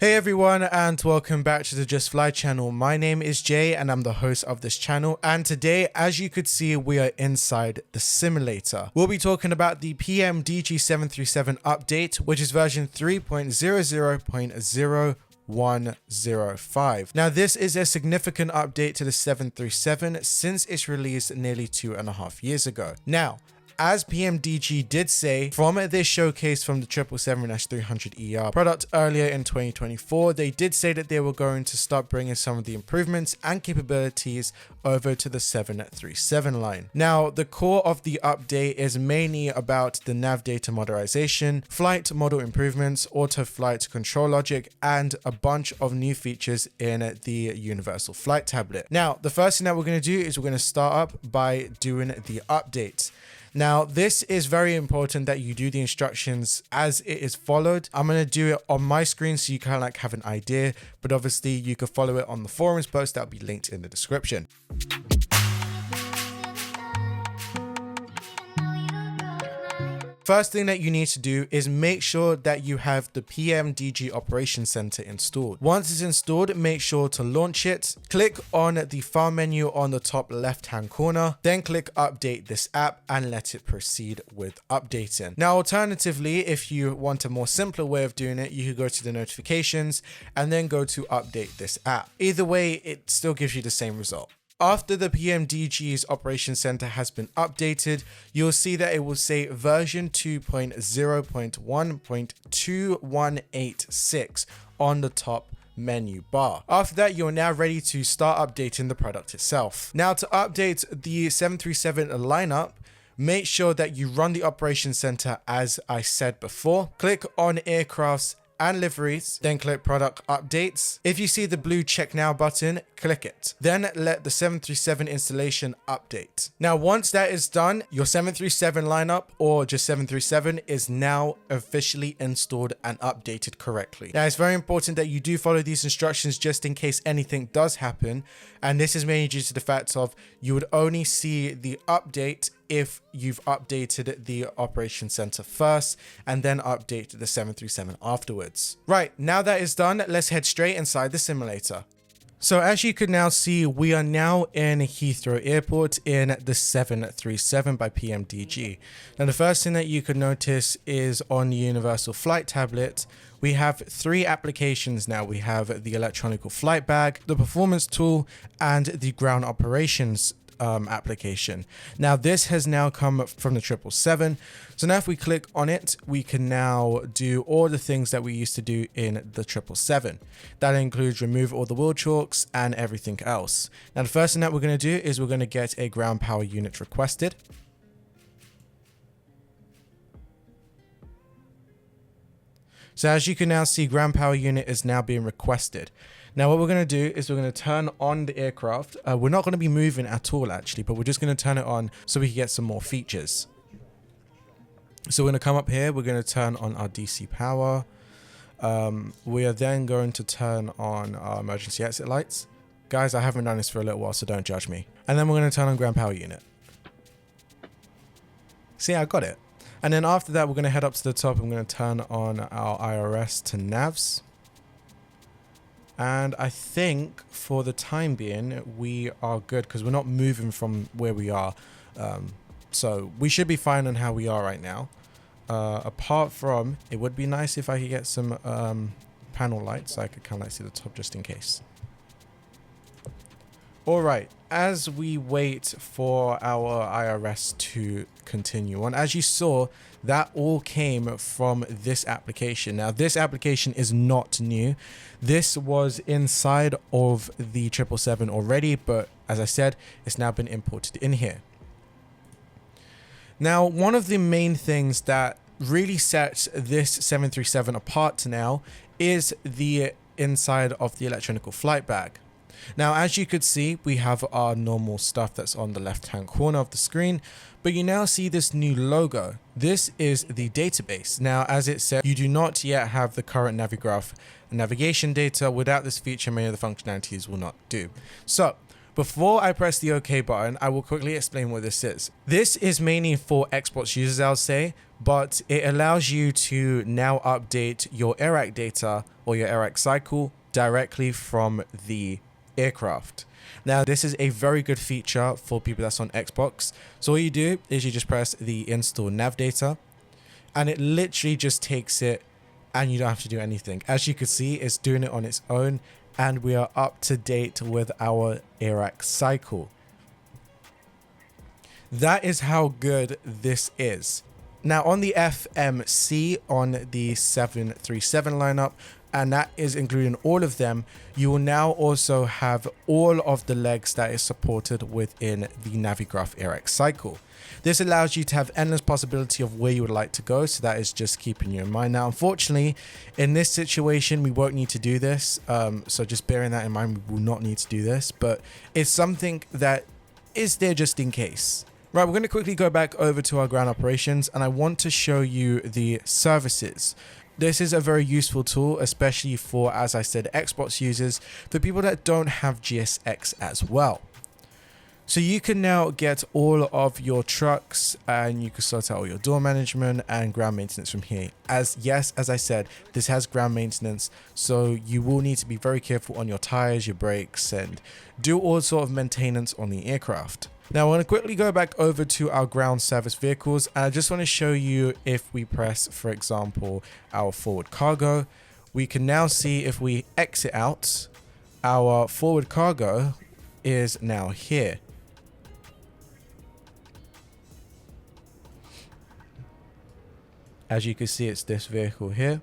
Hey everyone, and welcome back to the Justfly channel. My name is Jay and I'm the host of this channel, and today, as you could see, we are inside the simulator. We'll be talking about the PMDG 737 update, which is version 3.00.0105. Now, this is a significant update to the 737 since its release nearly 2.5 years ago. Now, as PMDG did say from their showcase from the 777-300ER product earlier in 2024, they did say that they were going to start bringing some of the improvements and capabilities over to the 737 line. Now, the core of the update is mainly about the nav data modernization, flight model improvements, auto flight control logic, and a bunch of new features in the universal flight tablet. Now, the first thing that we're going to do is we're going to start up by doing the update. Now, this is very important that you do the instructions as it is followed. I'm going to do it on my screen so you kind of like have an idea, but obviously you can follow it on the forums post that will be linked in the description. First thing that you need to do is make sure that you have the PMDG Operations Center installed. Once it's installed, make sure to launch it. Click on the file menu on the top left-hand corner, then click update this app and let it proceed with updating. Now, alternatively, if you want a more simpler way of doing it, you could go to the notifications and then go to update this app. Either way, it still gives you the same result. After the PMDG's Operations Center has been updated, you'll see that it will say version 2.0.1.2186 on the top menu bar. After that, you're now ready to start updating the product itself. Now, to update the 737 lineup, make sure that you run the Operations Center as I said before. Click on Aircrafts and liveries, then click product updates. If you see the blue check now button, click it. Then let the 737 installation update. Now, once that is done, your 737 lineup or just 737 is now officially installed and updated correctly. Now, it's very important that you do follow these instructions just in case anything does happen. And this is mainly due to the fact of you would only see the update if you've updated the Operations Center first and then update the 737 afterwards. Right, now that is done, let's head straight inside the simulator. So as you can now see, we are now in Heathrow Airport in the 737 by PMDG. Now, the first thing that you could notice is on the Universal Flight Tablet, we have three applications now. We have the electronic flight bag, the performance tool, and the ground operations application. Now, this has now come from the 777. So now if we click on it, we can now do all the things that we used to do in the 777. That includes remove all the wheel chalks and everything else. Now, the first thing that we're going to do is we're going to get a ground power unit requested. So as you can now see, ground power unit is now being requested. Now, what we're going to do is we're going to turn on the aircraft. We're not going to be moving at all, actually, but we're just going to turn it on so we can get some more features. So we're going to come up here. We're going to turn on our DC power. We are then going to turn on our emergency exit lights. Guys, I haven't done this for a little while, so don't judge me. And then we're going to turn on ground power unit. See, I got it. And then after that, we're going to head up to the top. I'm going to turn on our IRS to navs. And I think for the time being, we are good because we're not moving from where we are. So we should be fine on how we are right now. Apart from, it would be nice if I could get some panel lights so I could kind of like see the top just in case. All right, as we wait for our IRS to continue on, as you saw, that all came from this application. Now, this application is not new. This was inside of the 777 already, but as I said, it's now been imported in here. Now, one of the main things that really sets this 737 apart now is the inside of the electronic flight bag. Now, as you could see, we have our normal stuff that's on the left-hand corner of the screen, but you now see this new logo. This is the database. Now, as it said, you do not yet have the current Navigraph navigation data. Without this feature, many of the functionalities will not do. So Before I press the OK button, I will quickly explain what this is. This is mainly for Xbox users, I'll say, but it allows you to now update your AIRAC data or your AIRAC cycle directly from the aircraft. Now, this is a very good feature for people that's on Xbox. So all you do is you just press the install nav data, and it literally just takes it and you don't have to do anything. As you can see, it's doing it on its own, and we are up to date with our AIRAC cycle. That is how good this is. Now on the FMC on the 737 lineup, and that is including all of them, you will now also have all of the legs that is supported within the Navigraph AIRAC cycle. This allows you to have endless possibility of where you would like to go, so that is just keeping you in mind. Now, unfortunately, in this situation, we won't need to do this, so just bearing that in mind, we will not need to do this, but it's something that is there just in case. Right, we're going to quickly go back over to our ground operations, and I want to show you the services. This is a very useful tool, especially for, as I said, Xbox users, for people that don't have GSX as well. So you can now get all of your trucks, and you can sort out all your door management and ground maintenance from here. As I said, this has ground maintenance, so you will need to be very careful on your tires, your brakes, and do all sort of maintenance on the aircraft. Now, I want to quickly go back over to our ground service vehicles, and I just want to show you if we press, for example, our forward cargo, we can now see if we exit out, our forward cargo is now here. As you can see, it's this vehicle here,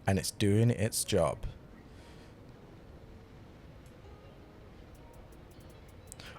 and it's doing its job.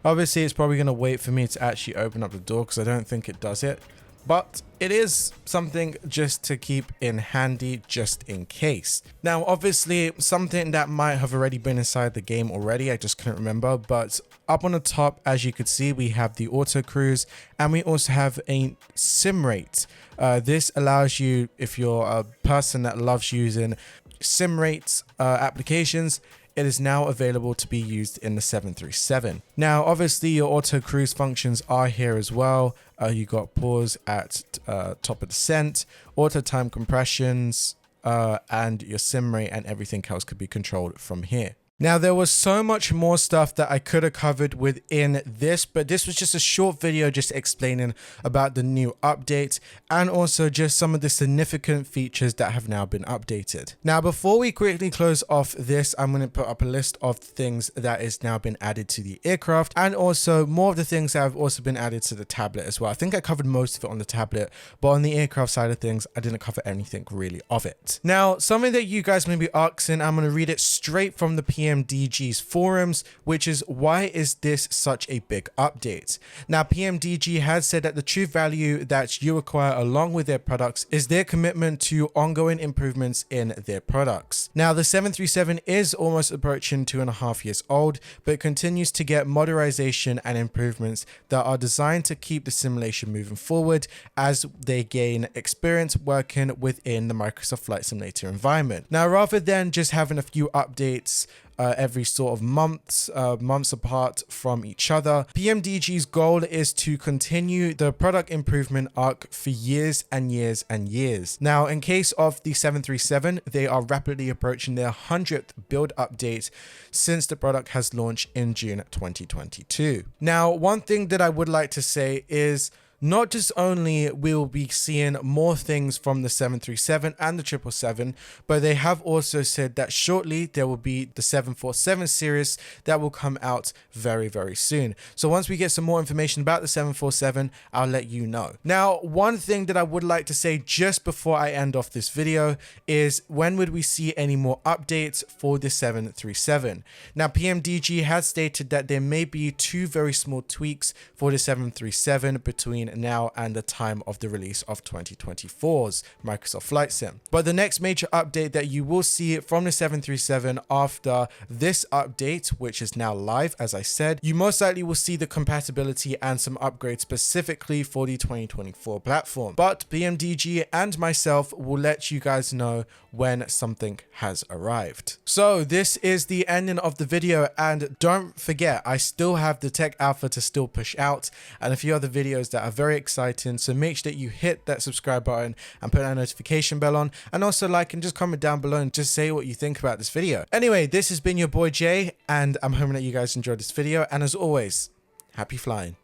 Obviously, it's probably going to wait for me to actually open up the door because I don't think it does it. But it is something just to keep in handy just in case. Now, obviously, something that might have already been inside the game already, I just couldn't remember. But up on the top, as you could see, we have the auto cruise, and we also have a sim rate. This allows you, if you're a person that loves using sim rates applications, it is now available to be used in the 737. Now, obviously, your auto cruise functions are here as well. You got pause at top of descent, auto time compressions, and your sim rate and everything else could be controlled from here. Now, there was so much more stuff that I could have covered within this, but this was just a short video just explaining about the new update and also just some of the significant features that have now been updated. Now, before we quickly close off this, I'm going to put up a list of things that is now been added to the aircraft, and also more of the things that have also been added to the tablet as well. I think I covered most of it on the tablet, but on the aircraft side of things, I didn't cover anything really of it. Now, something that you guys may be asking, I'm going to read it straight from the PMDG's forums, which is, why is this such a big update? Now, PMDG has said that the true value that you acquire along with their products is their commitment to ongoing improvements in their products. Now, the 737 is almost approaching 2.5 years old, but it continues to get modernization and improvements that are designed to keep the simulation moving forward as they gain experience working within the Microsoft Flight Simulator environment. Now, rather than just having a few updates every sort of months apart from each other, PMDG's goal is to continue the product improvement arc for years and years and years. Now, in case of the 737, they are rapidly approaching their 100th build update since the product has launched in June 2022. Now, one thing that I would like to say is, not just only we'll be seeing more things from the 737 and the 777, but they have also said that shortly there will be the 747 series that will come out very, very soon. So once we get some more information about the 747, I'll let you know. Now, one thing that I would like to say just before I end off this video is, when would we see any more updates for the 737? Now, PMDG has stated that there may be 2 very small tweaks for the 737 between between now and the time of the release of 2024's Microsoft Flight Sim. But the next major update that you will see from the 737 after this update, which is now live, as I said, you most likely will see the compatibility and some upgrades specifically for the 2024 platform. But PMDG and myself will let you guys know when something has arrived. So this is the ending of the video, and don't forget, I still have the tech alpha to still push out and a few other videos that are very exciting, so make sure that you hit that subscribe button and put that notification bell on, and also like and just comment down below and just say what you think about this video. Anyway, this has been your boy Jay, and I'm hoping that you guys enjoyed this video, and as always, happy flying.